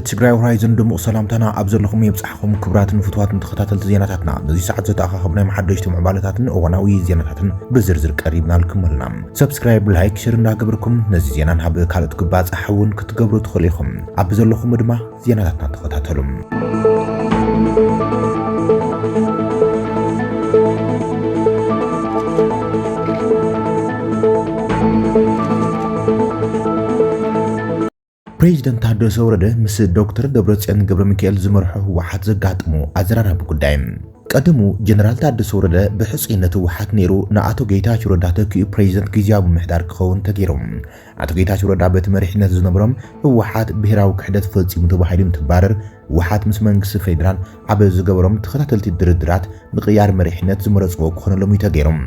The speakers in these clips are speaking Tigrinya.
ትግራይ ሆራይዘን ድሙቕ ሰላምታና ኣብ ዘለኹም የብጻሕኹም ክብራትን ፍትዋትን ተኸታተልቲ ዜናታትና ነዚ ሰዓት ዘተኣኻኸብና ሓደሽቲ ምዕባለታትን እዋናዊ ዜናታትን ብዝርዝር ቀሪብና ልክመልና ሰብስክራይብ ላይክ ሼር እንዳገበርኩም ነዚ ዜና ናብ ካልኦት ክባጻሕ እውን ክትገብሩ ትኽእሉ ኢኹም ኣብ ዘለኹም ድማ ዜናታትና ተኸታተሉ ፕሬዚደንት ታደሰ ወረደ ምስ ዶክተር ደብረጽዮን ገብረሚካኤል ዝመርሑ ህወሓት ዘጋጥሙ ኣዘራራቢ ጉዳይ ቀደሙ ጀነራል ታደሰ ወረደ ብሕጽይነት ህወሓት ነይሩ ንኣቶ ጌታቸው ረዳ ተኪኡ ፕሬዚደንት ጊዜያዊ ምምሕዳር ክኸውን ተገይሮም ኣቶ ጌታቸው ረዳ በቲ መሪሕነት ዝነበሮም ህወሓት ብሄራዊ ክሕደት ፈጺሙ ተባሂሉ እንትባረር ህወሓት ምስ መንግስቲ ፌደራል ኣብ ዝገበሮም ተኸታተልቲ ድርድራት ምቕያር መሪሕነት ዝመረጽዎ ክኾነሎም ተገይሮም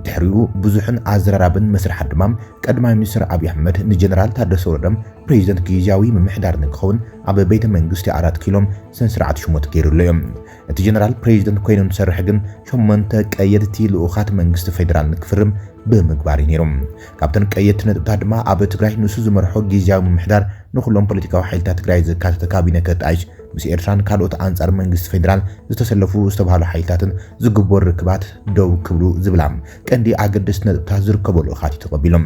ድሕሪኡ ብዙሕን ኣዘራራብን መስርሕ ድማ ቀዳማይ ሚኒስትር ኣብይ ኣሕመድ ንጀነራል ታደሰ ወረደ ፕሬዚደንት ጊዜያዊ ምምሕዳር ንክኸውን ኣብ ቤተ መንግስቲ 4 ኪሎም ስነ-ስርዓት ሽሞት ገይሩሉ እዮም እቲ ጀነራል ፕሬዚደንት ኮይኖም ዝሰርሕ ግን 8 ቀየድቲ ልኡኻት መንግስቲ ፌደራል ንክፍርም ብምግባር ነይሮም ካብተን ቀየድቲ ነጥብታት ድማ ኣብ ትግራይ ንሱ ዝመርሖ ጊዜያዊ ምምሕዳር ንኹሎም ፖለቲካዊ ሓይልታት ትግራይ ዘካተተ ካቢነ ከጣይሽ ምስ ኤርትራን ካልኦት ኣንጻር መንግስቲ ፌደራል ዝተሰለፉ ዝተባሃሉ ሓይልታትን ዝግበር ርክባት ደው ክብሉ ዝብላም ቀንዲ ኣገደስቲ ነጥብታት ዝርከበሉ ልኡኻት ተቐቢሎም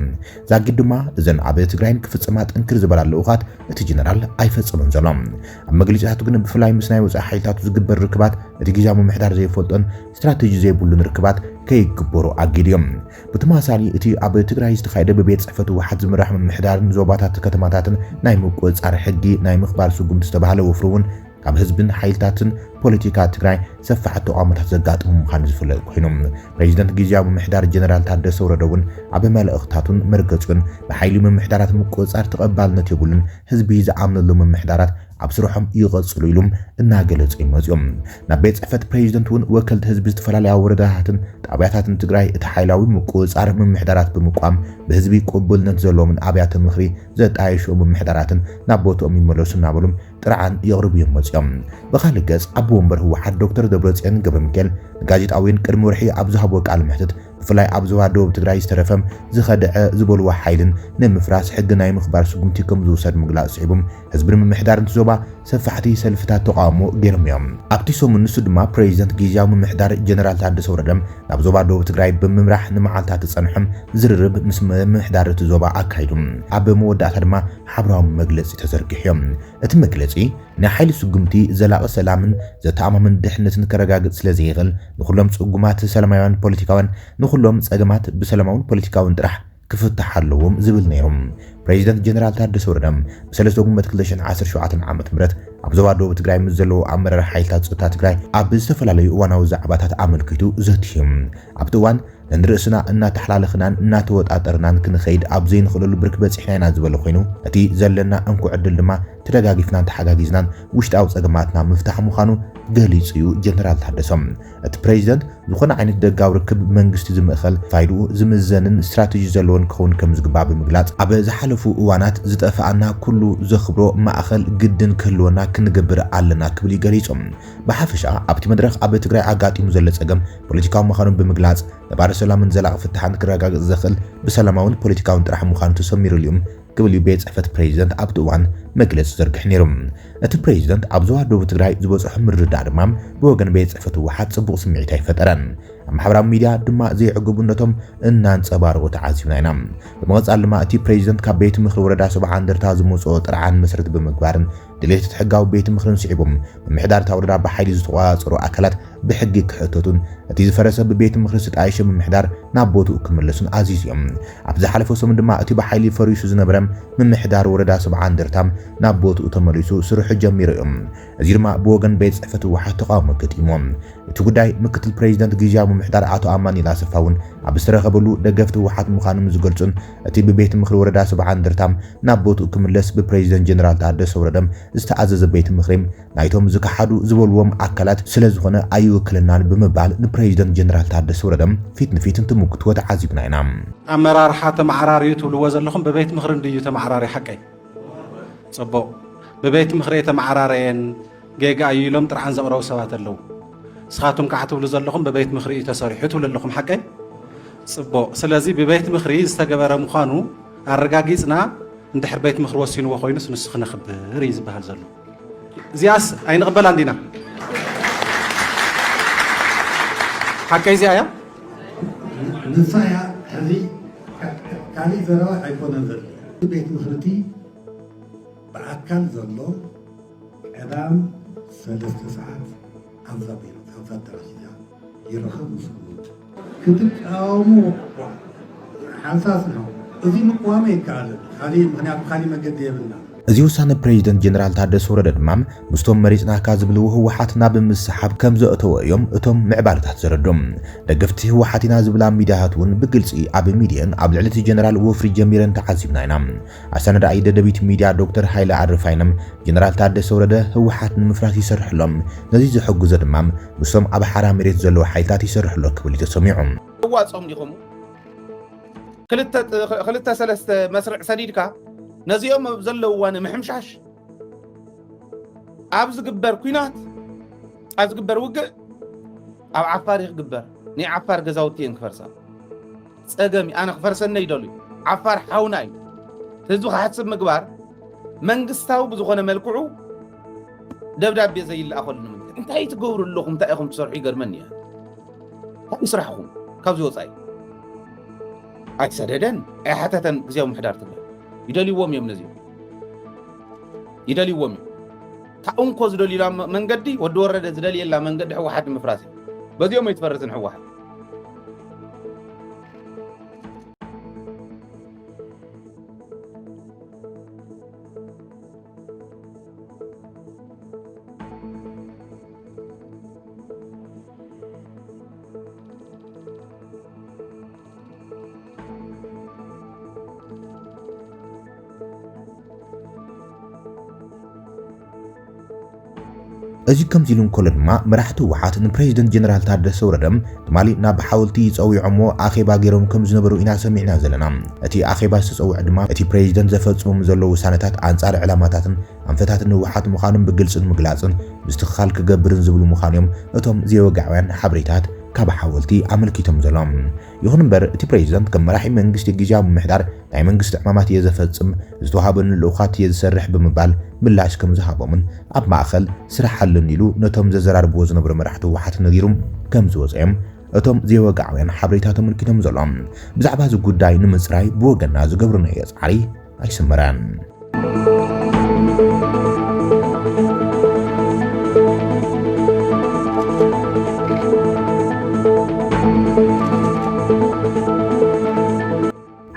ዛጊድ ድማ እዘን ኣብ ትግራይን ክፍጽማ ጥንክር ዝበላ ልኡኻት እቲ ጀነራል ኣይፈጽሙን ዘሎም ኣብ መግለጫቱ ግን ብፍላይ ምስ ናይ ወጻኢ ሓይልታት ዝግበር ርክባት እቲ ጊዜያዊ ምምሕዳር ዘይፈልጦን ስትራቴጂ ዘይብሉን ርክባት ከይግበሩ ኣጊድዮም ብተመሳሳሊ እቲ ኣብ ትግራይ ዝተኻየደ ብቤት ጽሕፈት ህወሓት ዝምራሕ ምምሕዳርን ዞባታት ከተማታትን ናይ ምቁጽጻር ሕጊ ናይ ምኽባር ስጉምቲ ዝተባሃለ ወፍሩውን ካብ ህዝብን ሓይልታትን ፖለቲካ ትግራይ ሰፋሕቲ ተቋማት ዘጋጥሙ ምዃኑ ዝፍለጥ ኮይኖም ፕሬዚደንት ጊዜያዊ ምምሕዳር ጀነራል ታደሰ ወረደ እውን ኣብ መልእኽታቱን መርገጹን ብሓይሊ ምምሕዳራት ምቁጽጻር ተቐባልነት የብሉን ህዝቢ ዝኣምነሉ ምምሕዳራት ኣብ ስርሖም ይቐጽሉ ኢሎም እናገለጹ ይመጽኦም ናብ ቤት ጽሕፈት ፕሬዚደንት እውን ወከልቲ ህዝቢ ዝተፈላለዩ ወረዳታትን ጣብያታትን ትግራይ እቲ ሓይላዊ ምቁጽጻር ምምሕዳራት ብምቋም ብህዝቢ ቅቡልነት ዘለዎም ኣብያተ ምኽሪ ዘጣየሹ ምምሕዳራትን ናብ ቦታኦም ይመለሱ እናበሎም ጥርዓን የቕርቡ ይመጽኦም ብኻልእ ገጽ ኣብ ወንበር ህወሓት ዶክተር ደብረጽዮን ገብረሚካኤል ጋዜጣዊን ቅድሚ ወርሒ ኣብ ዝሃቦ ቃል ምሕተት ብፍላይ ኣብ ዞባ ደቡብ ትግራይ ዝተረፈም ዝኸድዐ ዝበልዎ ሓይልን ንምፍራስ ሕጊ ናይ ምኽባር ስጉምቲ ከም ዝውሰድ ምግላጽ ስዒቦም ህዝቢ ምምሕዳርን ዞባ ሰፋሕቲ ሰልፍታት ተቃውሞ ገይሮም እዮም ኣብቲ ሰሙን ንሱ ድማ ፕሬዚደንት ጊዜያዊ ምምሕዳር ጀነራል ታደሰ ወረደ ናብ ዞባ ደቡብ ትግራይ ብምምራሕ ንመዓልታት ጸንሖም ዝርርብ ምስ ምምሕዳር እቲ ዞባ ኣካይዶም ኣብ መወዳእታ ድማ ሓበራዊ መግለጺ ተዘርጊሖም እቲ መግለጺ ናይ ሓይሊ ስጉምቲ ዘላቒ ሰላምን ዘተኣማምን ድሕነትን ከረጋግጽ ስለዘይኽእል ንኹሎም ጽጉማት ሰላማውያን ፖለቲካውን ንኹሎም ጸገማት ብሰላማውን ፖለቲካውን ጥራሕ ክፍታሕ ኣለዎም ዝብል ነይሮም ፕሬዚደንት ጀነራል ታደሰ ወረደ ብሰለስተ ጉንበት 2017 ዓመተ ምህረት ኣብ ዞባ ደቡብ ትግራይ ምስ ዘለዎ ኣመራርሓ ሓይልታት ጸጥታ ትግራይ ኣብ ዝተፈላለዩ እዋናዊ ዛዕባታት ኣመልኪቱ ዘትዮም ኣብቲ እዋን ንርእስና እናተሓላለኽናን እናተወጣጠርናን ክንኸይድ ኣብ ዘይንኽእለሉ ብርክ በፂሕና ኢና ዝበለ ኮይኑ እቲ ዘለና እንኩ ዕድል ድማ ተደጋጊፍናን ተሓጋጊዝናን ውሽጣዊ ጸገማትና ምፍታሕ ምዃኑ ገሊጹ እዩ ጀነራል ታደሰ እቲ ፕሬዚደንት ዝኾነ ዓይነት ደጋዊ ርክብ መንግስቲ ዝምእኸል ፋይድኡ ዝምዘንን ስትራቴጂ ዘለዎን ክኸውን ከም ዝግባእ ብምግላጽ ኣብ ዝሓለፉ እዋናት ዝጠፍኣና ኩሉ ዘኽብሮ ማእኸል ግድን ክህልወና ክንገብር ኣለና ክብል ገሊጾም ብሓፈሻ ኣብቲ መድረኽ ኣብ ትግራይ ኣጋጢሙ ዘሎ ጸገም ፖለቲካዊ ምዃኑ ብምግላጽ ነባሪ ሰላምን ዘላቒ ፍትሓን ክረጋግጽ ዝኽእል ብሰላማውን ፖለቲካውን ጥራሕ ምዃኑ ተሰሚሩሉ እዮም ቅብል ቤት ጽሕፈት ፕሬዚደንት ኣብቲ እዋን መግለጽ ዘርግሕ ነይሮም እቲ ፕሬዚደንት ኣብ ዞባ ደቡብ ትግራይ ዝበጽሑ ምርዳእ ድማ ብወገን ቤት ጽሕፈት ህወሓት ጽቡቕ ስምዒት ኣይፈጠረን ኣብ ማሕበራዊ ሚድያ ድማ ዘይዕግቡነቶም እናንጸባረቑ ተዓዚብና ኢና ብመቐጻል ድማ እቲ ፕሬዚደንት ካብ ቤት ምኽሪ ወረዳ 70 እንደርታ ዝመጽኦ ጥርዓን መሰረት ብምግባርን ድሌት ሕጋዊ ቤት ምኽርን ስዒቦም ምምሕዳር ወረዳ ብሓይሊ ዝተቆጻጸሩ ኣካላት ብሕጊ ክሕተቱን እቲ ዝፈረሰ ብቤት ምኽሪ ዝተጣየሸ ምምሕዳር ናብ ቦትኡ ክምለሱን ኣዚዝዮም ኣብ ዝሓለፈ ሰሙን ድማ እቲ ብሓይሊ ፈሪሱ ዝነበረ ምምሕዳር ወረዳ 70 እንደርታ ናብ ቦትኡ ተመሊሱ ስርሑ ጀሚሩ እዮም እዚ ድማ ብወገን ቤት ጽሕፈት ህወሓት ተቃውሞ ገጢሞም እቲ ጉዳይ ምክትል ፕሬዚደንት ጊዜያዊ ምምሕዳር ኣቶ ኣማኒኤል ኣሰፋውን ኣብ ዝተረኸበሉ ደገፍቲ ህወሓት ምዃኖም ዝገልጹን እቲ ብቤት ምኽሪ ወረዳ 70 እንደርታ ናብ ቦትኡ ክምለስ ብፕሬዚደንት ጀነራል ታደሰ ወረደ ዝተኣዘዘ ቤት ምኽሪ ናይቶም ዝከሓዱ ዝበልዎም ኣካላት ስለ ዝኾነ ኣይውክልናን ብምባል ንፕሬዚደንት ጀነራል ታደሰ ወረደ ፊት ንፊት እንትምክትዎ ተዓዚብና ኢና ኣመራርሓ ተመዓራርዩ ትብልዎ ዘለኹም ብቤት ምኽሪ እንድዩ ተመዓራሪ ሓቀይ ጽቡቕ ብቤት ምኽሪ ተመዓራርየን ጌጋ ኢሎም ጥርዓን ዘቕረቡ ሰባት ኣለዉ ስኻቱም ከዓ ትብሉ ዘለኹም ብቤት ምኽሪ ተሰሪሑ ትብሉ ኣለኹም ሓቀይ ጽቡቕ ስለዚ ብቤት ምኽሪ ዝተገበረ ምዃኑ ኣረጋጊጽና እንድሕር ቤት ምኽሪ ወሲንዎ ኮይኑስ ንሱ ክነኽብር እዩ ዝበሃል ዘሎ زياس أين قبل عندنا حكي زيايا نصايا هذه كالي زرا أيقونة زر بيت مخرتي بأكل زلو إعلام 3 ساعات أنزابين أنزاب دراسية يرخب مسؤول كتب أومو حساسنا እዚህ መቋም ይካላል ካሊ ምክንያቱ ካሊ መገደ ይብልና እዚ ውሳነ ፕሬዚደንት ጀነራል ታደሰ ወረደ ድማ ምስቶም መሪፅና ካዝብሉ ህወሓት ናብ ምስሓብ ከም ዘእተወ እዮም እቶም ምዕባለታት ዘረዶም ደገፍቲ ህወሓትና ዝብላ ሚድያታት ውን ብግልፂ ኣብ ሚድያን ኣብ ልዕሊ ጀነራል ወፍሪ ጀሚረን ተዓዚብና ኢና ኣሰነዳ ኣይደ ደቢት ሚድያ ዶክተር ሃይለ ዓረፋይንም ጀነራል ታደሰ ወረደ ህወሓት ንምፍራስ ይሰርሕሎም ነዚ ዝሕግዞ ድማ ምስቶም ኣብ ሓራ መሬት ዘለዎ ሓይልታት ይሰርሕሎ ክብል ተሰሚዑ ዋጾም ዲኹም ክልተ ሰለስተ መስርዕ ሰዲድካ ነዚኦም ዘለውዋን ምሕምሻሽ ኣብ ዝግበር ኩናት ኣብ ዝግበር ውግእ ኣብ ዓፋር ይግበር ናይ ዓፋር ገዛውቲ ክፈርሳ ፀገሚ ኣነ ክፈርሰነ ይደሉ ዓፋር ሓውና እዩ ህዝቢ ክሓስብ ምግባር መንግስታዊ ብዝኾነ መልክዑ ደብዳቤ ዘይለኣኸሉ ንምንታይ እንታይ ትገብሩ ኣለኹም እንታይ ኢኹም ትሰርሑ ይገርመኒ እያ እንታይ ስራሕኹም ካብዚ ወፃኢ ኣይሰደደን ኣይሓተተን ግዜያዊ ምሕዳር ትግራይ ይደልይዎም እዮም ነዚኦም ይደልይዎም ታኡንኮ ዝደልዩላ መንገዲ ወዲ ወረደ ዝደልየላ መንገዲ ህወሓት ምፍራስ እዩ በዚኦም ኣይትፈርስን ህወሓት እዚ ከም ኢሉን ኮሎ ድማ መራሕቲ ህወሓት ንፕሬዚደንት ጀነራል ታደሰ ወረደም ትማሊ ናብ ሓወልቲ ይፀዊዖሞ ኣኼባ ገይሮም ከም ዝነበሩ ኢና ሰሚዕና ዘለና እቲ ኣኼባ ዝተፀውዐ ድማ እቲ ፕሬዚደንት ዘፈጽሞም ዘለዉ ውሳነታት ኣንጻር ዕላማታትን ኣንፈታትን ህወሓት ምዃኖም ብግልጽን ምግላጽን ምስትኽኻል ክገብርን ዝብሉ ምዃኖም እቶም ዘይወጋዕውያን ሓበሬታት ካብ ሓወልቲ ኣመልኪቶም ዘሎም ይኹን እምበር እቲ ፕሬዚደንት ከም መራሒ መንግስቲ ግዝያዊ ምምሕዳር ናይ መንግስቲ ዕማማት እየ ዘፈጽም ዝተዋሃበኒ ልኡኻት እየ ዝሰርሕ ብምባል ምላሽ ከም ዝሃቦምን ኣብ ማእኸል ስራሕ ኣለን ኢሉ ነቶም ዘዘራርብዎ ዝነበሩ መራሕቲ ህወሓት ነጊሮም ከም ዝወፅኦም እቶም ዘይወጋዕውያን ሓበሬታት ኣመልኪቶም ዘሎም ብዛዕባ እዚ ጉዳይ ንምፅራይ ብወገና ዝገብሩናዮ ፃዕሪ ኣይስምራን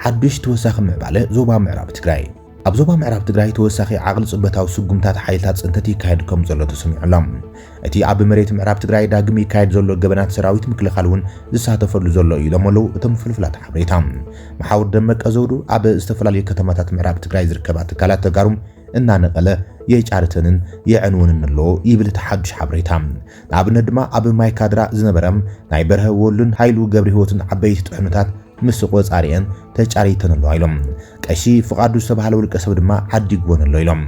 ሓድሽ ተወሳኺ ምዕባለ ዞባ ምዕራብ ትግራይ ኣብ ዞባ ምዕራብ ትግራይ ተወሳኺ ዓቕሊ ጽበታዊ ስጉምታት ሓይልታት ጽንተት ይካየድ ከም ዘሎ ተሰሚዑሎም እቲ ኣብ መሬት ምዕራብ ትግራይ ዳግም ይካየድ ዘሎ ገበናት ሰራዊት ምክልኻል እውን ዝሳተፈሉ ዘሎ ኢሎም ኣለው እቶም ፍልፍላት ሓበሬታ መሓውር ደመቀ ዘውዱ ኣብ ዝተፈላለዩ ከተማታት ምዕራብ ትግራይ ዝርከባ ትካላት ተጋሩም እናነቐለ የጫርተንን የዕንውንን ኣሎ ይብል ተሓድሽ ሓበሬታ ንኣብነት ድማ ኣብ ማይካድራ ዝነበረም ናይ በርሀ ወሉን ሃይሉ ገብሪ ህይወትን ዓበይቲ ጥሕኑታት ምስ ቆጻሪአን ተጫሪተን ኣሎ ኢሎም ቀሺ ፍቃዱ ዝተባሃለ ውልቀ ሰብ ድማ ዓዲግዎን ኣሎ ኢሎም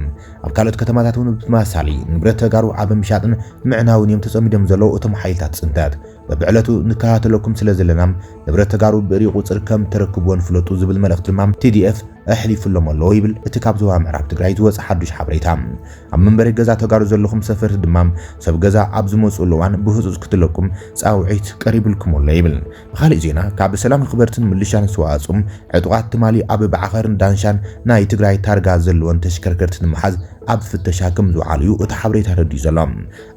ኣብ ካልኦት ከተማታት እውን ብተመሳሳሊ ንብረት ተጋሩ ኣብ ምሻጥን ምዕናውን እዮም ተጸሚዶም ዘለዉ እቶም ሓይልታት ጽንተት በብዕለቱ ንከታተለኩም ስለ ዘለና ንብረት ተጋሩ ብሪ ቁጽር ከም ተረክቦን ፍለጡ ዝብል መልእኽቲ ድማ TDF ኣሕሊፍሎም ኣሎ ይብል እቲ ካብ ዞባ ምዕራብ ትግራይ ዝወጽእ ሓዱሽ ሓበሬታ ኣብ መንበሪ ገዛ ተጋሩ ዘለኹም ሰፈርቲ ድማ ሰብ ገዛ ኣብ ዝመጽኡ እዋን ብህጹጽ ክትለቁም ጻውዒት ቀሪብልኩም ኣሎ ይብል ብኻልእ ዜና ካብ ሰላም ክበርትን ምልሻን ዝተዋጽኡም ዕጡቓት ትማሊ ኣብ ባዕኸርን ዳንሻን ናይ ትግራይ ታርጋ ዘለዎን ተሽከርከርቲ ንምሓዝ ኣብ ፍተሻ ከም ዝውዓሉ እዩ እቲ ሓበሬታ ረዲኡ ዘሎ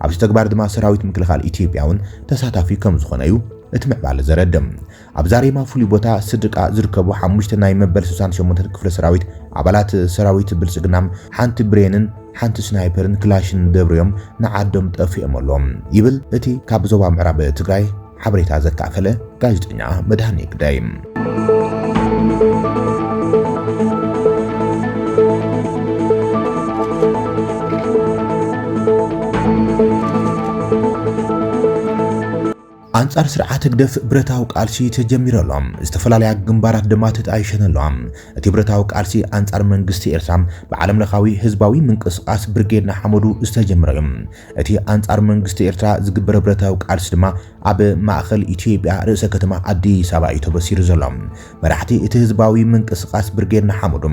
ኣብዚ ተግባር ድማ ሰራዊት ምክልኻል ኢትዮጵያውን ተሳታፊ ከም ዝኾነ እዩ እቲ ምዕባለ ዘረድም ኣብ ዛሬማ ፍሉይ ቦታ ስድቃ ዝርከቡ 5 ናይ መበል 68 ክፍለ ሰራዊት ኣባላት ሰራዊት ብልጽግናም ሓንቲ ብሬንን ሓንቲ ስናይፐርን ክላሽን ደብሮም ንዓዶም ጠፊኦም ኣሎም ይብል እቲ ካብ ዞባ ምዕራብ ትግራይ ሓበሬታ ዘካፈለ ጋዜጠኛ መድሃኒ ግዳይ አንጻር ስርዓት ግደፍ ብረታው ቃልሲ ተጀሚረሎም ዝተፈላለዩ ግንባራት ድማ ተጣይሸነሎም እቲ ብረታው ቃልሲ አንጻር መንግስቲ ኤርትራ በዓለም ለኻዊ ህዝባዊ ምንቅስቃስ ብርጌድና ሐመዱ ዝተጀመረም እቲ አንጻር መንግስቲ ኤርትራ ዝግበረ ብረታው ቃልሲ ድማ ኣብ ማእከል ኢትዮጵያ ርእሰ ከተማ አዲስ አበባ ተበሲሩ ዘሎም መራሕቲ እቲ ህዝባዊ ምንቅስቃስ ብርጌድና ሐመዱ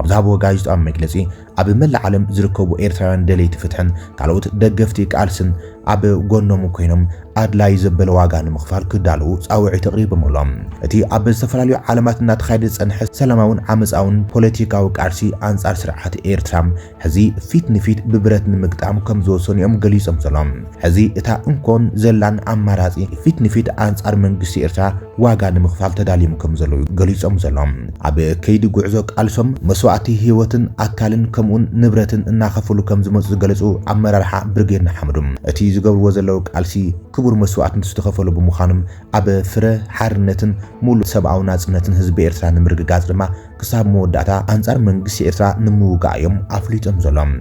ኣብ ዝሃቦ ጋዜጣዊ መግለጺ ኣብ መላእ ዓለም ዝርከቡ ኤርትራውያን ደለይቲ ፍትሕን ካልኦት ደገፍቲ ቃልስን ኣብ ጎኖም ኮይኖም ኣድላይ ዘበለ ዋጋ ንምኽፋል ክዳልው ጻውዒት ተቕሪቦምሎም እቲ ኣብ ዝተፈላለዩ ዓለማት እናተኻየደ ጸንሐ ሰላማውን ዓመፃውን ፖለቲካዊ ቃልሲ አንጻር ስርዓት ኤርትራ ሕዚ ፊት ንፊት ብብረት ንምግጣም ከም ዝወሰኑ እዮም ገሊጾም ዘሎም ሕዚ እታ እንኮን ዘላን ኣማራጺ ፊት ንፊት አንጻር መንግስቲ ኤርትራ ዋጋ ንምኽፋል ተዳልዮም ከም ዘለዉ ገሊጾም ዘሎም ኣብ ከይዲ ጉዕዞ ቃልሶም መስዋዕቲ ህይወትን አካልን ከምኡን ንብረትን እናኸፈሉ ከም ዝመጹ ዝገለጹ ኣመራርሓ ብርጌድና ሐመዱ እቲ ዝገብርዎ ዘለዉ ቃልሲ ክቡር መስዋዕትን ዝተኸፈሉ ብምዃኖም ኣብ ፍረ ሓርነትን ሙሉእ ሰብኣዊ ናጽነትን ህዝቢ ኤርትራ ንምርግጋጽ ድማ ክሳብ መወዳእታ አንጻር መንግስቲ ኤርትራ ንምውጋዕ እዮም ኣፍሊጦም ዘሎም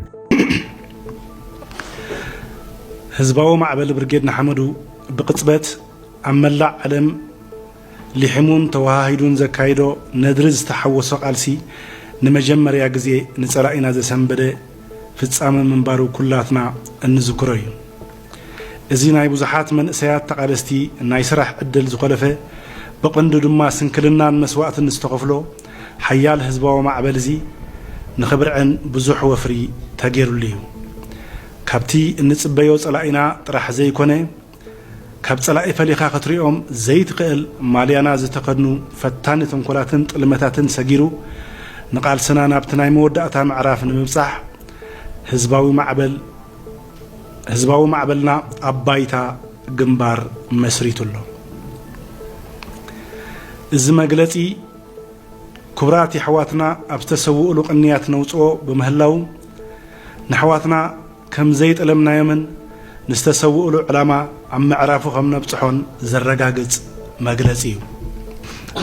ህዝባዊ ማዕበል ብርጌድና ሐመዱ ብቅጽበት ኣብ መላእ ዓለም ሊሕሙን ተዋሃሂዱን ዘካይዶ ነድሪ ዝተሓወሶ ቃልሲ ንመጀመርያ ግዜ ንጸላኢና ዘሰንበደ ፍጻመ ምንባሩ ኩላትና እንዝክሮ እዩ እዚ ናይ ብዙሓት መንእሰያት ተቃለስቲ ናይ ስራሕ ዕድል ዝኸለፈ በቀንዱ ድማ ስንክልናን መስዋዕትን ዝተኸፍሎ ሓያል ህዝባዊ ማዕበል እዚ ንኽብርዕን ብዙሕ ወፍሪ ተገይሩሉ እዩ ካብቲ እንጽበዮ ጸላኢና ጥራሕ ዘይኮነ ካብ ጸላኢ ፈሊኻ ክትሪኦም ዘይትኽእል ማልያና ዝተኸድኑ ፈታኒ ተንኮላትን ጥልመታትን ሰጊሩ ንቃልስና ናብቲ ናይ መወዳእታ ምዕራፍ ንምብጻሕ ህዝባዊ ማዕበልና ኣባይታ ግንባር መስሪቱሎ እዚ መግለጺ ክቡራት ኣሕዋትና ኣብ ዝተሰውኡሉ ቅንያት ነውፅኦ ብምህላው ንኣሕዋትና ከም ዘይጠለምናዮምን ንዝተሰውኡሉ ዕላማ ኣብ ምዕራፉ ከም ነብጽሖን ዘረጋግጽ መግለጺ እዩ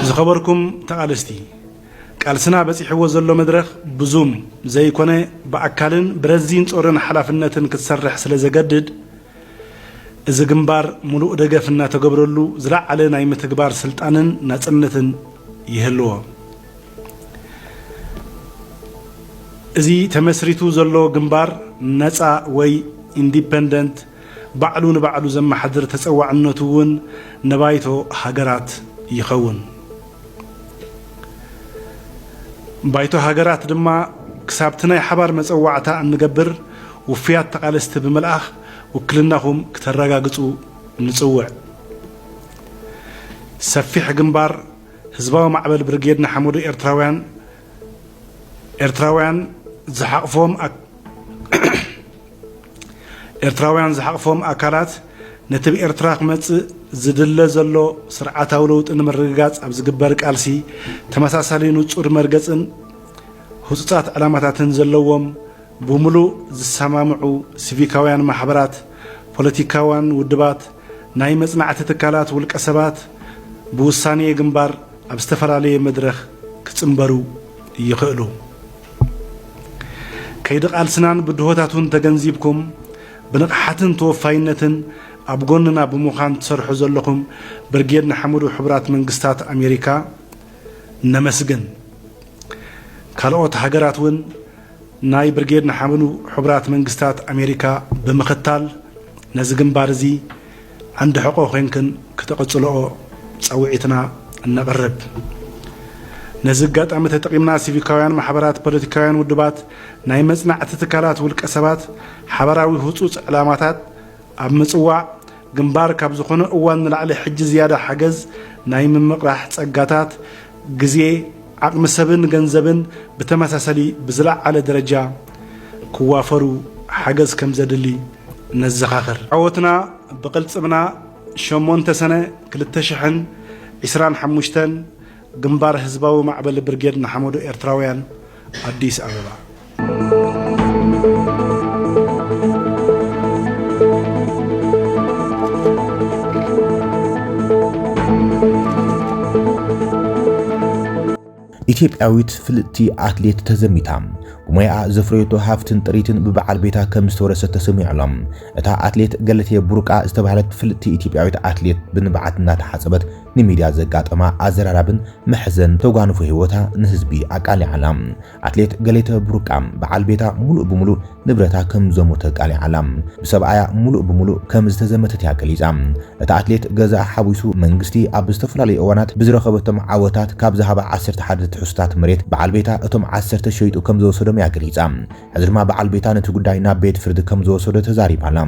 ዝኸበርኩም ተቃለስቲ ቃልስና በፂሕዎ ዘሎ መድረኽ ብዙም ዘይኮነ በአካልን ብረዚን ጾርን ሓላፍነትን ክትሰርሕ ስለ ዘገድድ እዚ ግንባር ሙሉእ ደገፍ እናተገብረሉ ዝለዓለ ናይ ምትግባር ስልጣንን ናጽነትን ይህልዎ እዚ ተመስሪቱ ዘሎ ግንባር ነፃ ወይ ኢንዲፔንደንት ባዕሉ ንባዕሉ ዘመሓድር ተጸዋዕነቱ እውን ነባይቶ ሃገራት ይኸውን ባይቶ ሃገራት ድማ ክሳብቲ ናይ ሓባር መጸዋዕታ እንገብር ውፍያት ተቃለስቲ ብምልኣኽ ውክልናኹም ክተረጋግጹ ንጽውዕ ሰፊሕ ግንባር ህዝባዊ ማዕበል ብርጌድና ሐመዱ ኤርትራውያን ዝሓቕፎም ኣካላት ነቲ ብኤርትራ ክመጽእ ዝድለ ዘሎ ስርዓታዊ ለውጢ ንምርግጋጽ ኣብ ዝግበር ቃልሲ ተመሳሳሊ ንጹር መርገጽን ህጹጻት ዕላማታትን ዘለዎም ብምሉእ ዝሰማምዑ ሲቪካውያን ማሕበራት ፖለቲካውያን ውድባት ናይ መጽናዕቲ ትካላት ውልቀ ሰባት ብውሳኔ ግንባር ኣብ ዝተፈላለየ መድረኽ ክጽምበሩ ይኽእሉ ከይዲ ቃልስናን ብድሆታቱን ተገንዚብኩም ብንቕሓትን ተወፋይነትን ኣብ ጎንና ብምዃን ትሰርሑ ዘለኹም ብርጌድና ሐመዱ ሕቡራት መንግስታት ኣሜሪካ ነመስግን ካልኦት ሃገራት እውን ናይ ብርጌድና ሐመዱ ሕቡራት መንግስታት ኣሜሪካ ብምኽታል ነዚ ግንባር እዚ ዓንዲ ሕቆ ኮንክን ክተቐጽልኦ ጸውዒትና እነቕርብ ነዚ ኣጋጣሚ ተጠቒምና ሲቪካውያን ማሕበራት ፖለቲካውያን ውድባት ናይ መጽናዕቲ ትካላት ውልቀ ሰባት ሓበራዊ ህጹጽ ዕላማታት ኣብ ምጽዋዕ ግንባር ካብ ዝኾነ እዋን ንላዕሊ ሕጂ ዝያዳ ሓገዝ ናይ ምምቕራሕ ጸጋታት ግዜ ዓቕሚ ሰብን ገንዘብን ብተመሳሰሊ ብዝለዓለ ደረጃ ክዋፈሩ ሓገዝ ከም ዘድሊ ነዘኻኽር ዓወትና ብቕልጽምና 8 ሰነ 2025 ግንባር ህዝባዊ ማዕበል ብርጌድና ሐመዱ ኤርትራውያን አዲስ አበባ እቲ ኢትዮጵያዊት ፍልጥቲ አትሌት ተዘሚታ ብሞያ ዘፍረየቶ ሃፍትን ጥሪትን ብበዓል ቤታ ከም ዝተወረሰት ተሰሚዑሎም እታ አትሌት ገለቴ ቡርቃ ዝተባህለት ፍልጥቲ ኢትዮጵያዊት አትሌት ብንብዓት እናተሓፀበት ንሚድያ ዘጋጠማ አዘራራብን መሕዘን ተጓንፎ ህይወታ ንህዝቢ አቃሊዓላ አትሌት ገለቴ ቡርቃ በዓል ቤታ ሙሉእ ብሙሉእ ንብረታ ከም ዘሞተ ቃሊዓላ ብሰብኣያ ሙሉእ ብሙሉእ ከም ዝተዘመተት ያገሊጻ እታ አትሌት ገዛ ሓዊሱ መንግስቲ ኣብ ዝተፈላለዩ እዋናት ብዝረኸበቶም ዓወታት ካብ ዝሃባ 11 ትሕዝቶታት መሬት በዓል ቤታ እቶም 10 ሸይጡ ከም ዘወሰዶም ያገሊጻ ሕዚ ድማ በዓል ቤታ ነቲ ጉዳይ ናብ ቤት ፍርዲ ከም ዘወሰዶ ተዛሪባላ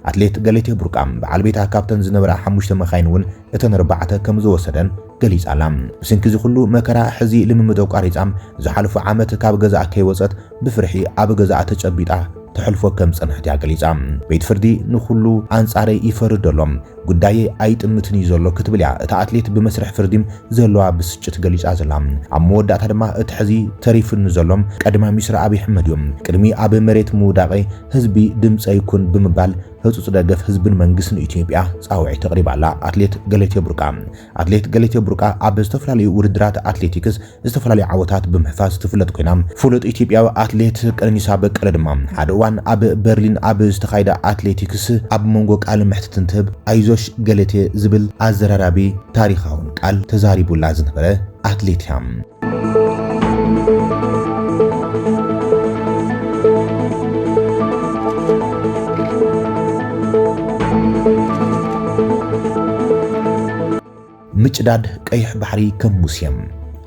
አትሌት ገለቴ ቡርቃ በዓል ቤታ ካብተን ዝነበራ 5 መኻይን እውን እተን 4 ከም ዘወሰደን ገሊጻላ ብስንኪ ዝኹሉ መከራ ሕዚ ልምምዶ ቃሪጻ ዝሓለፉ ዓመት ካብ ገዛ ከይወፀት ብፍርሒ ኣብ ገዛ ተጨቢጣ ተሕልፎ ከም ጽንሕት ያገሊጻ ቤት ፍርዲ ንኹሉ አንጻረይ ይፈርደሎም ጉዳይ ኣይጥምትን እዩ ዘሎ ክትብል እታ አትሌት ብመስርሕ ፍርዲም ዘለዋ ብስጭት ገሊጻ ዘላ ኣብ መወዳእታ ድማ እቲ ሕዚ ተሪፍን ዘሎም ቀድማ ሚኒስትር ኣብይ ኣሕመድ እዮም ቅድሚ ኣብ መሬት ምውዳቐ ህዝቢ ድምፂ ይኩን ብምባል ህጹጽ ደገፍ ህዝብን መንግስትን ኢትዮጵያ ጻውዒት ተቕሪባላ አትሌት ገለቴ ቡርቃ አትሌት ገለቴ ቡርቃ ኣብ ዝተፈላለዩ ውድድራት አትሌቲክስ ዝተፈላለዩ ዓወታት ብምሕፋዝ ትፍለጥ ኮይና ፍሉጥ ኢትዮጵያዊ አትሌት ቀነኒሳ በቀለ ድማ ሓደ እዋን ኣብ በርሊን ኣብ ዝተኻይደ አትሌቲክስ ኣብ መንጎ ቃል ምሕትትን ትህብ አይዞሽ ገለቴ ዝብል አዘራራቢ ታሪኻውን ቃል ተዛሪቡላ ዝነበረ አትሌት እያ ምጭዳድ ቀይሕ ባሕሪ ከም ሙሴም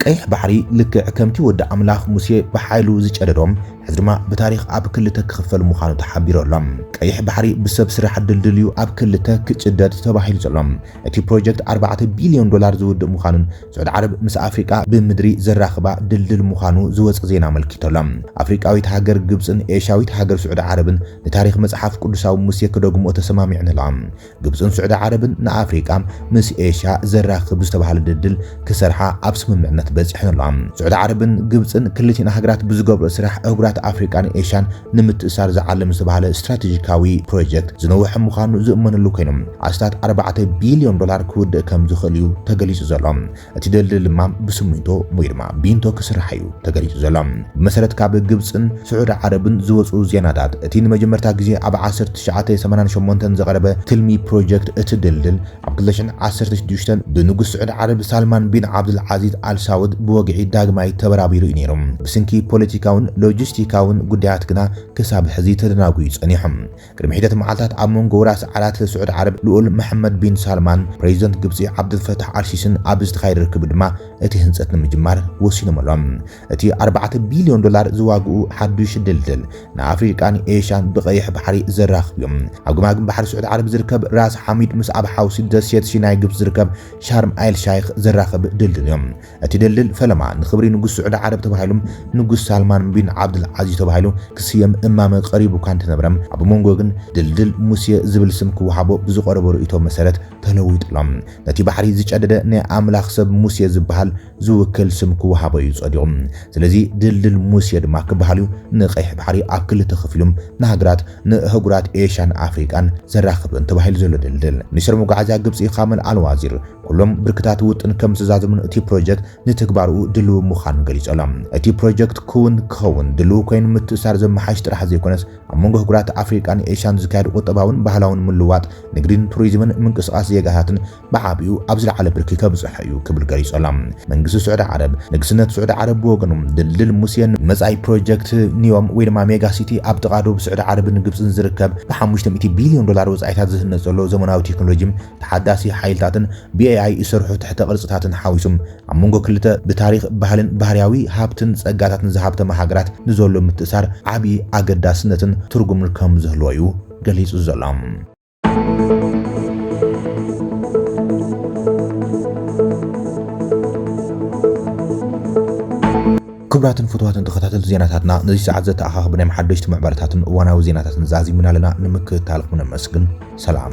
ቀይሕ ባሕሪ ልክዕ ከምቲ ወዲ አምላኽ ሙሴ ብሓይሉ ዝጨደዶም ሕዚ ድማ ብታሪኽ ኣብ ክልተ ክኽፈል ምዃኑ ተሓቢሮሎም ቀይሕ ባሕሪ ብሰብ ስራሕ ድልድልዩ ኣብ ክልተ ክጭደድ ተባሂሉ ዘሎም እቲ ፕሮጀክት 4 ቢልዮን ዶላር ዝውድእ ምዃኑን ስዑድ ዓረብ ምስ ኣፍሪቃ ብምድሪ ዘራኽባ ድልድል ምዃኑ ዝወፅ ዜና መልኪቶሎም ኣፍሪቃዊት ሃገር ግብፅን ኤሽያዊት ሃገር ስዑድ ዓረብን ንታሪኽ መጽሓፍ ቅዱሳዊ ሙሴ ክደግሞ ተሰማሚዕን ኣለዎም ግብፅን ስዑድ ዓረብን ንኣፍሪቃ ምስ ኤሽያ ዘራኽብ ዝተባሃለ ድልድል ክሰርሓ ኣብ ስምምዕነት በፂሐን ኣለዎም ስዑድ ዓረብን ግብፅን ክልቲአን ሃገራት ብዝገብሮ ስራሕ ኣህጉራት አፍሪካን ኤሽያን ንምትእሳር ዝዓለም ዝተባሃለ ስትራቴጂካዊ ፕሮጀክት ዝነውሕ ምዃኑ ዝእመነሉ ኮይኖም ኣስታት 4 ቢልዮን ዶላር ክውድእ ከም ዝኽእል እዩ ተገሊጹ ዘሎ እቲ ድልድል ድማ ብስሚንቶ ወይ ድማ ቢንቶ ክስራሕ እዩ ተገሊጹ ዘሎ ብመሰረት ካብ ግብፅን ስዑድ ዓረብን ዝወፁ ዜናታት እቲ ንመጀመርታ ግዜ ኣብ 1988 ዝቐረበ ትልሚ ፕሮጀክት እቲ ድልድል ኣብ 2016 ብንጉስ ስዑድ ዓረብ ሳልማን ቢን ዓብዱል ዓዚዝ አልሳውድ ብወግዒ ዳግማይ ተበራቢሩ እዩ ነይሩ ብስንኪ ፖለቲካውን ሎጂስቲካውን ጉዳያት ግና ክሳብ ሕዚ ተደናጉዩ ጸኒሖም ቅድሚ ሒደት መዓልታት ኣብ መንጎ ራስ ዓላት ስዑድ ዓረብ ልኡል መሐመድ ቢን ሳልማን ፕሬዚደንት ግብፂ ዓብድልፈታሕ አልሲስን ኣብ ዝተኻየደ ርክብ ድማ እቲ ህንፀት ንምጅማር ወሲኖም ኣሎም እቲ 4 ቢልዮን ዶላር ዝዋግኡ ሓዱሽ ድልድል ንኣፍሪቃን ኤሽያን ብቀይሕ ባሕሪ ዘራኽብ እዮም ኣብ ግማግም ባሕሪ ስዑድ ዓረብ ዝርከብ ራስ ሓሚድ ምስ ኣብ ሓውሲ ደሴት ሲናይ ግብፂ ዝርከብ ሻርም ኣይል ሻይኽ ዘራኽብ ድልድል እዮም እቲ ድልድል ፈለማ ንኽብሪ ንጉስ ስዑድ ዓረብ ተባሂሎም ንጉስ ሳልማን ቢን ዓብዱል ዓዚዝ ተባሂሉ ክስየም እማመ ቀሪቡ ካን ተነብረም ኣብ መንጎ ግን ድልድል ሙሴ ዝብል ስም ክወሃቦ ብዝቀረበ ርእቶ መሰረት ተለዊጥሎም ነቲ ባሕሪ ዝጨደደ ናይ ኣምላኽ ሰብ ሙሴ ዝበሃል ዝውክል ስም ክወሃቦ እዩ ጸዲቖም ስለዚ ድልድል ሙሴ ድማ ክበሃል እዩ ንቀይሕ ባሕሪ ኣብ ክልተ ከፊሎም ንሃገራት ንህጉራት ኤሽያን ኣፍሪቃን ዘራኽብን ተባሂሉ ዘሎ ድልድል ሚኒስትር መጓዓዝያ ግብፂ ካመል አልዋዚር ኩሎም ብርክታት ውጥን ከም ዝተዛዘሙን እቲ ፕሮጀክት ንትግባርኡ ድልው ምዃኑ ገሊጾሎም እቲ ፕሮጀክት ክኸውን ድልው ኮይኑ ምትእሳር ዘመሓሽ ጥራሕ ዘይኮነስ ኣብ መንጎ ህጉራት ኣፍሪቃን ኤሽያን ዝካየድ ቁጠባውን ባህላውን ምልዋጥ ንግድን ቱሪዝምን ምንቅስቃስ ዜጋታትን ብዓቢኡ ኣብ ዝለዓለ ብርኪ ከብፅሕ እዩ ክብል ገሊጾሎም መንግስቲ ስዑድ ዓረብ ንግስነት ስዑድ ዓረብ ብወገኑ ድልድል ሙሴን መጻኢ ፕሮጀክት ኒዮም ወይ ድማ ሜጋ ሲቲ ኣብ ጥቓዶ ብስዑድ ዓረብን ግብፅን ዝርከብ ብ500 ቢልዮን ዶላር ወጻኢታት ዝህነፅ ዘሎ ዘመናዊ ቴክኖሎጂን ተሓዳሲ ሓይልታትን ብኤአይ ይሰርሑ ትሕተ ቅርጽታትን ሓዊሱም ኣብ መንጎ ክልተ ብታሪኽ ባህልን ባህርያዊ ሃብትን ጸጋታትን ዝሃብተማ ሃገራት ንዘሎ ምትእሳር ዓብዪ ኣገዳስነትን ትርጉምን ከም ዝህልዎ እዩ ገሊጹ ዘሎ ክብራትን ፍትዋትን ተኸታተል ዜናታትና ነዚ ሰዓት ዘተኣኻኽብ ናይ ሓደሽቲ ምዕባለታትን እዋናዊ ዜናታትን ዛዚምና ለና ንምክትታልኩም ነመስግን ሰላም